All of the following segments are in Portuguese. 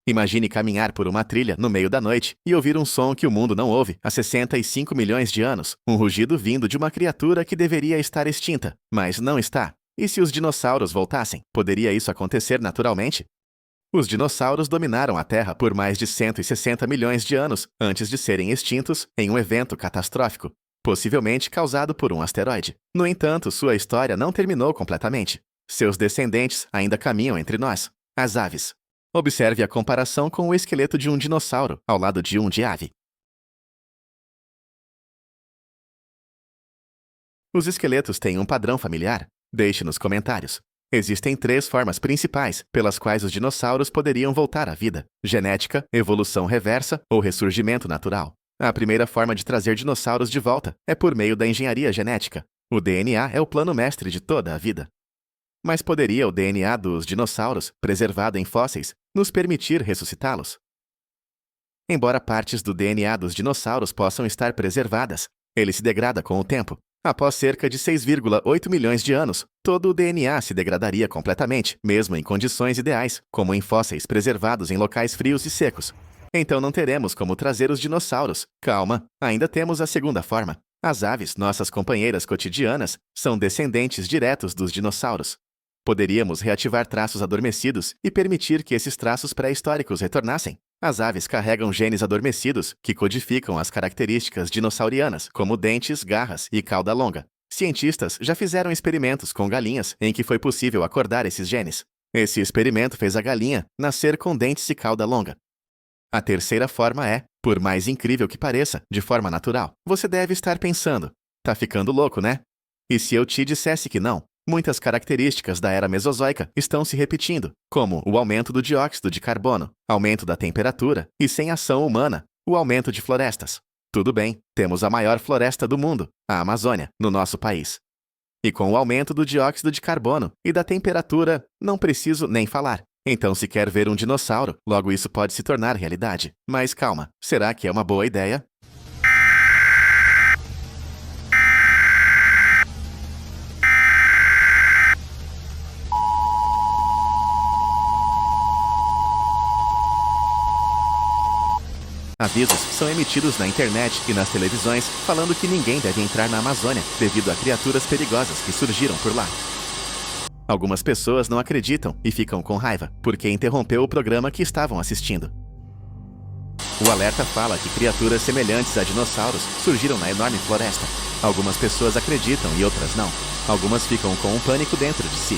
Imagine caminhar por uma trilha no meio da noite e ouvir um som que o mundo não ouve há 65 milhões de anos, um rugido vindo de uma criatura que deveria estar extinta, mas não está. E se os dinossauros voltassem, poderia isso acontecer naturalmente? Os dinossauros dominaram a Terra por mais de 160 milhões de anos antes de serem extintos em um evento catastrófico, possivelmente causado por um asteroide. No entanto, sua história não terminou completamente. Seus descendentes ainda caminham entre nós, as aves. Observe a comparação com o esqueleto de um dinossauro ao lado de um de ave. Os esqueletos têm um padrão familiar? Deixe nos comentários. Existem 3 formas principais pelas quais os dinossauros poderiam voltar à vida: genética, evolução reversa ou ressurgimento natural. A primeira forma de trazer dinossauros de volta é por meio da engenharia genética. O DNA é o plano mestre de toda a vida. Mas poderia o DNA dos dinossauros, preservado em fósseis, nos permitir ressuscitá-los? Embora partes do DNA dos dinossauros possam estar preservadas, ele se degrada com o tempo. Após cerca de 6,8 milhões de anos, todo o DNA se degradaria completamente, mesmo em condições ideais, como em fósseis preservados em locais frios e secos. Então não teremos como trazer os dinossauros. Calma, ainda temos a segunda forma. As aves, nossas companheiras cotidianas, são descendentes diretos dos dinossauros. Poderíamos reativar traços adormecidos e permitir que esses traços pré-históricos retornassem. As aves carregam genes adormecidos que codificam as características dinossauриanas, como dentes, garras e cauda longa. Cientistas já fizeram experimentos com galinhas em que foi possível acordar esses genes. Esse experimento fez a galinha nascer com dentes e cauda longa. A terceira forma é, por mais incrível que pareça, de forma natural. Você deve estar pensando, tá ficando louco, né? E se eu te dissesse que não? Muitas características da era mesozoica estão se repetindo, como o aumento do dióxido de carbono, aumento da temperatura e, sem ação humana, o aumento de florestas. Tudo bem, temos a maior floresta do mundo, a Amazônia, no nosso país. E com o aumento do dióxido de carbono e da temperatura, não preciso nem falar. Então, se quer ver um dinossauro, logo isso pode se tornar realidade. Mas calma, será que é uma boa ideia? Avisos são emitidos na internet e nas televisões falando que ninguém deve entrar na Amazônia devido a criaturas perigosas que surgiram por lá. Algumas pessoas não acreditam e ficam com raiva porque interrompeu o programa que estavam assistindo. O alerta fala que criaturas semelhantes a dinossauros surgiram na enorme floresta. Algumas pessoas acreditam e outras não. Algumas ficam com um pânico dentro de si.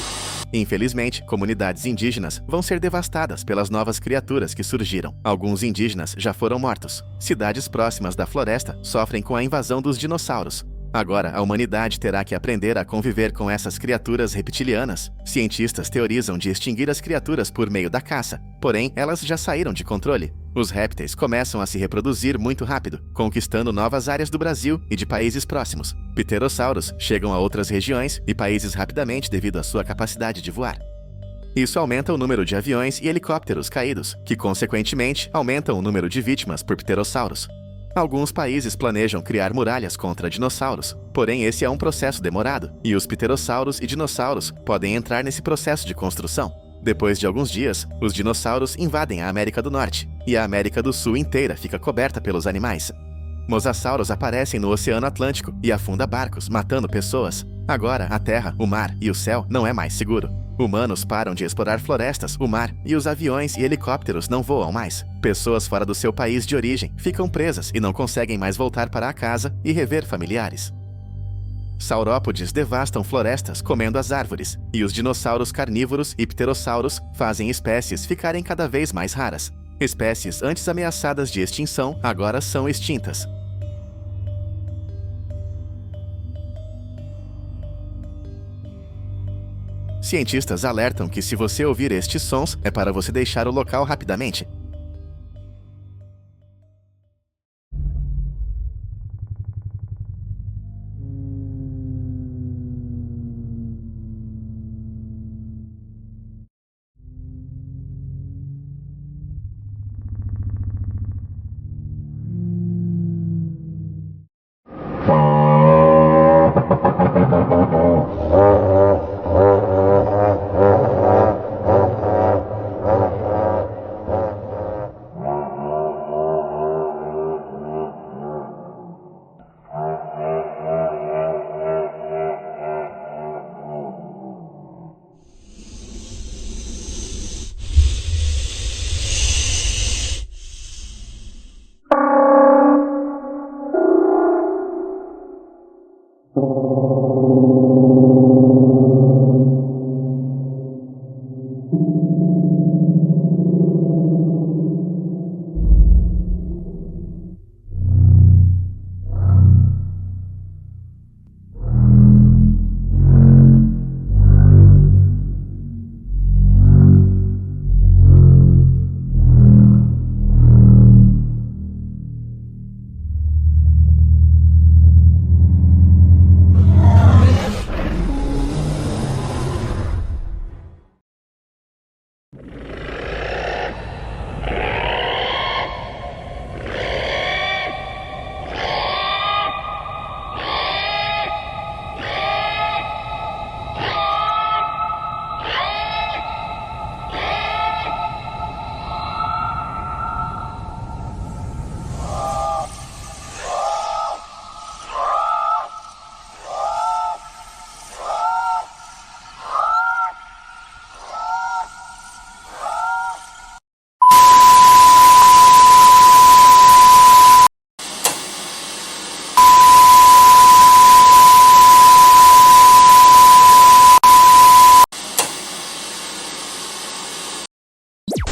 Infelizmente, comunidades indígenas vão ser devastadas pelas novas criaturas que surgiram. Alguns indígenas já foram mortos. Cidades próximas da floresta sofrem com a invasão dos dinossauros. Agora, a humanidade terá que aprender a conviver com essas criaturas reptilianas. Cientistas teorizam de extinguir as criaturas por meio da caça, porém, elas já saíram de controle. Os répteis começam a se reproduzir muito rápido, conquistando novas áreas do Brasil e de países próximos. Pterossauros chegam a outras regiões e países rapidamente devido à sua capacidade de voar. Isso aumenta o número de aviões e helicópteros caídos, que consequentemente aumentam o número de vítimas por pterossauros. Alguns países planejam criar muralhas contra dinossauros, porém esse é um processo demorado, e os pterossauros e dinossauros podem entrar nesse processo de construção. Depois de alguns dias, os dinossauros invadem a América do Norte, e a América do Sul inteira fica coberta pelos animais. Mosassauros aparecem no Oceano Atlântico e afundam barcos, matando pessoas. Agora, a terra, o mar e o céu não é mais seguro. Humanos param de explorar florestas, o mar, e os aviões e helicópteros não voam mais. Pessoas fora do seu país de origem ficam presas e não conseguem mais voltar para a casa e rever familiares. Saurópodes devastam florestas comendo as árvores, e os dinossauros carnívoros e pterossauros fazem espécies ficarem cada vez mais raras. Espécies antes ameaçadas de extinção agora são extintas. Cientistas alertam que se você ouvir estes sons, é para você deixar o local rapidamente.